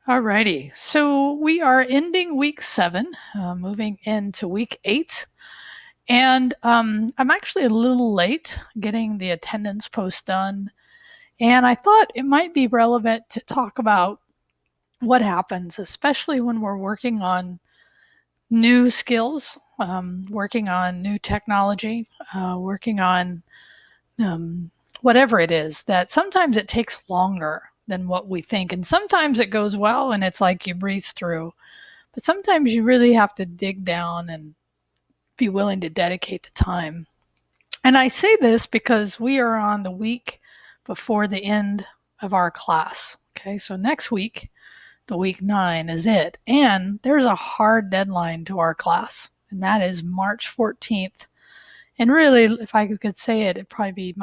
Alrighty, so we are ending week 7, moving into week 8, and I'm actually a little late getting the attendance post done, and I thought it might be relevant to talk about what happens, especially when we're working on new skills, working on new technology, working on um, whatever it is, that sometimes it takes longer than what we think, and sometimes it goes well and it's like you breeze through. But sometimes you really have to dig down and be willing to dedicate the time. And I say this because we are on the week before the end of our class. Okay, so next week, the week 9 is it. And there's a hard deadline to our class, and that is March 14th. And really, if I could say it, it'd probably be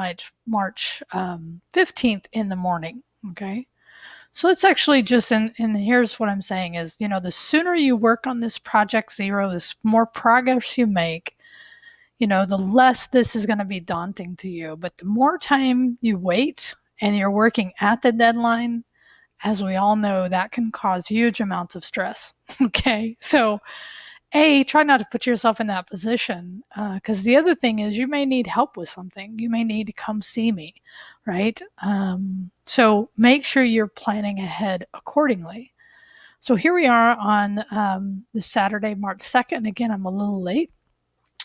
March 15th in the morning. Okay. So it's actually just, and here's what I'm saying is, the sooner you work on this project zero, the more progress you make, the less this is going to be daunting to you. But the more time you wait and you're working at the deadline, as we all know, that can cause huge amounts of stress. Okay. So try not to put yourself in that position, because the other thing is you may need help with something. You may need to come see me, right? So make sure you're planning ahead accordingly. So here we are on the Saturday, March 2nd. Again, I'm a little late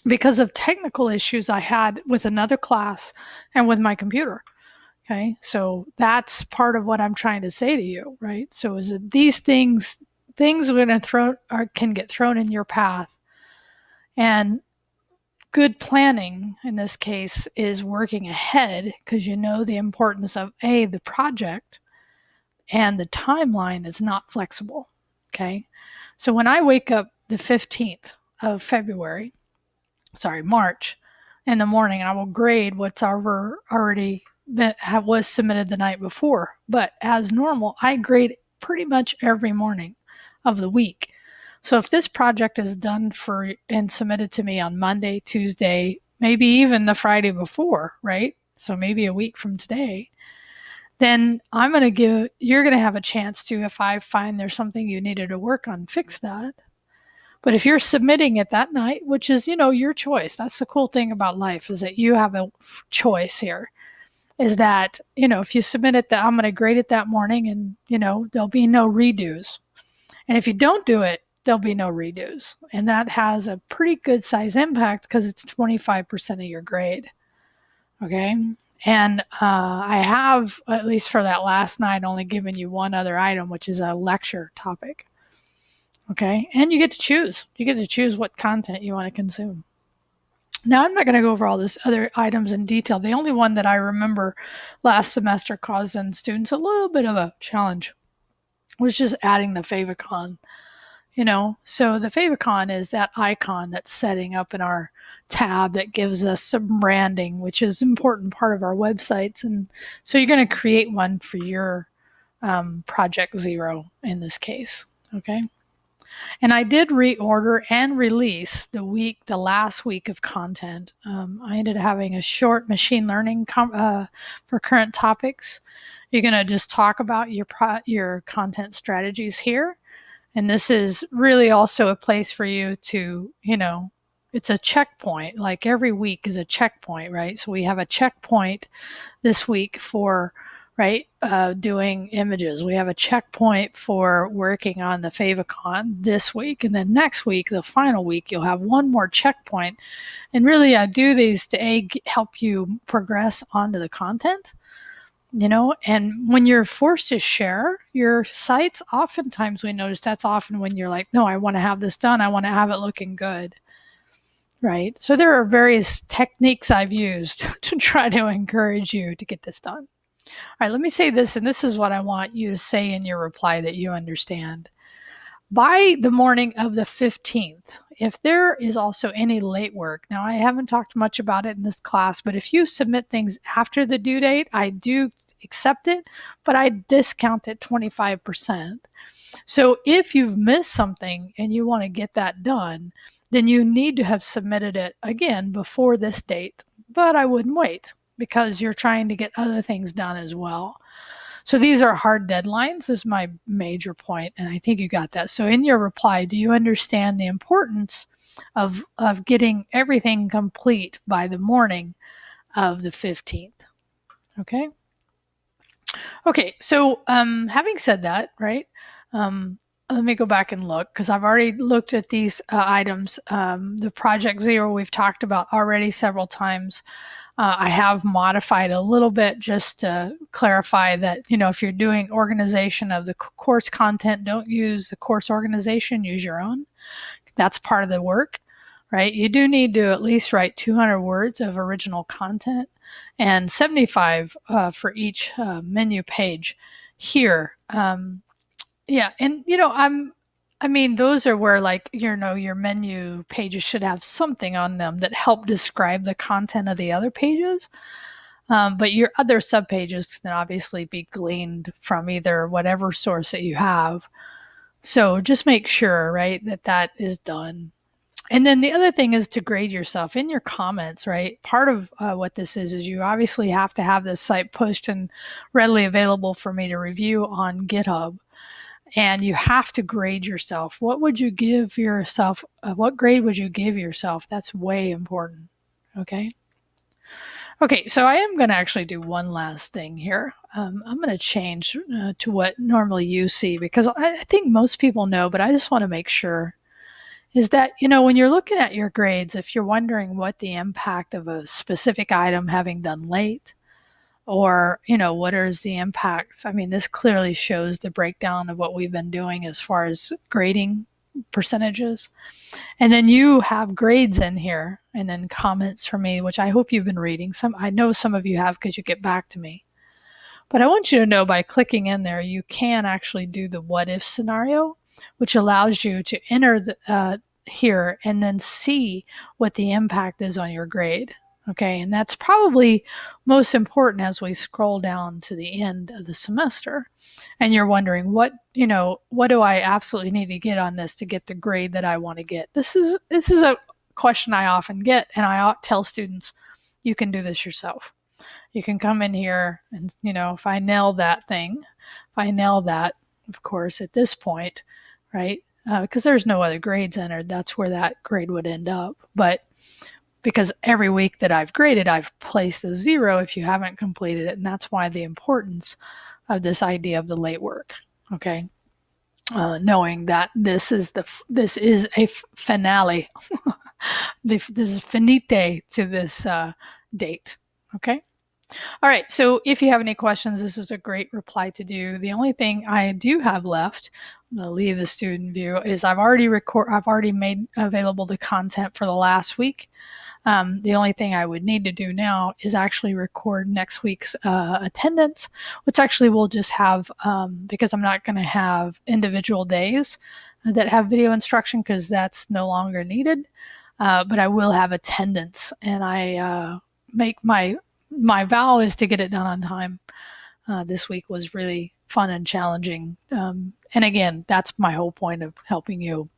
because of technical issues I had with another class and with my computer. Okay, so that's part of what I'm trying to say to you, right? So is it these things are going to can get thrown in your path, and good planning in this case is working ahead because you know the importance of the project, and the timeline is not flexible. Okay, so when I wake up the 15th of March, in the morning, I will grade what's already was submitted the night before. But as normal, I grade pretty much every morning of the week. So if this project is done and submitted to me on Monday, Tuesday, maybe even the Friday before, right? So maybe a week from today, then you're going to have a chance to, if I find there's something you needed to work on, fix that. But if you're submitting it that night, which is, your choice, that's the cool thing about life, is that you have a choice here. Is that, if you submit it, I'm going to grade it that morning, and, there'll be no redos. And if you don't do it, there'll be no redos. And that has a pretty good size impact because it's 25% of your grade. Okay. And I have, at least for that last night, only given you one other item, which is a lecture topic. Okay. And you get to choose. You get to choose what content you want to consume. Now, I'm not going to go over all these other items in detail. The only one that I remember last semester causing students a little bit of a challenge was just adding the favicon. So the favicon is that icon that's setting up in our tab that gives us some branding, which is an important part of our websites. And so you're going to create one for your project zero in this case. Okay. And I did reorder and release the last week of content. I ended up having a short machine learning for current topics. You're going to just talk about your content strategies here. And this is really also a place for you to, it's a checkpoint. Like every week is a checkpoint, right? So we have a checkpoint this week for doing images. We have a checkpoint for working on the favicon this week. And then next week, the final week, you'll have one more checkpoint. And really, I do these to help you progress onto the content. And when you're forced to share your sites, oftentimes we notice that's often when you're like, no, I want to have this done. I want to have it looking good. Right. So there are various techniques I've used to try to encourage you to get this done. All right, let me say this, and this is what I want you to say in your reply that you understand. By the morning of the 15th, if there is also any late work, now I haven't talked much about it in this class, but if you submit things after the due date, I do accept it, but I discount it 25%. So if you've missed something and you want to get that done, then you need to have submitted it again before this date. But I wouldn't wait because you're trying to get other things done as well. So these are hard deadlines is my major point, and I think you got that. So in your reply, do you understand the importance of getting everything complete by the morning of the 15th? Okay. Okay, so having said that, right, let me go back and look because I've already looked at these items. The Project Zero we've talked about already several times. I have modified a little bit just to clarify that, if you're doing organization of the course content, don't use the course organization, use your own. That's part of the work, right? You do need to at least write 200 words of original content and 75 for each menu page here. Yeah, and those are where your menu pages should have something on them that help describe the content of the other pages. But your other subpages can obviously be gleaned from either whatever source that you have. So just make sure, right, that is done. And then the other thing is to grade yourself in your comments, right? Part of what this is you obviously have to have this site pushed and readily available for me to review on GitHub. And you have to grade yourself. What would you give yourself? What grade would you give yourself? That's way important. Okay. Okay, so I am going to actually do one last thing here. I'm going to change to what normally you see because I think most people know, but I just want to make sure is that, when you're looking at your grades, if you're wondering what the impact of a specific item having done late or, what is the impacts? I mean, this clearly shows the breakdown of what we've been doing as far as grading percentages. And then you have grades in here and then comments from me, which I hope you've been reading. I know some of you have because you get back to me. But I want you to know by clicking in there, you can actually do the what if scenario, which allows you to enter here and then see what the impact is on your grade. Okay, and that's probably most important as we scroll down to the end of the semester. And you're wondering, what do I absolutely need to get on this to get the grade that I want to get? This is a question I often get, and I tell students, you can do this yourself. You can come in here and, if I nail that thing, if I nail that, of course, at this point, right, because there's no other grades entered, that's where that grade would end up. But because every week that I've graded, I've placed a 0 if you haven't completed it. And that's why the importance of this idea of the late work, okay? Knowing that this is a finale. This is finite to this date, okay? All right, so if you have any questions, this is a great reply to do. The only thing I do have left, I'm going to leave the student view, is I've already made available the content for the last week. The only thing I would need to do now is actually record next week's attendance, which actually we'll just have, because I'm not going to have individual days that have video instruction because that's no longer needed, but I will have attendance, and I make my vow is to get it done on time. This week was really fun and challenging. And again, that's my whole point of helping you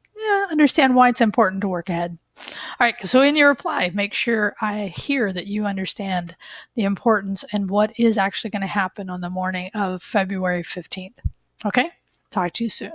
understand why it's important to work ahead. All right, so in your reply, make sure I hear that you understand the importance and what is actually going to happen on the morning of February 15th. Okay, talk to you soon.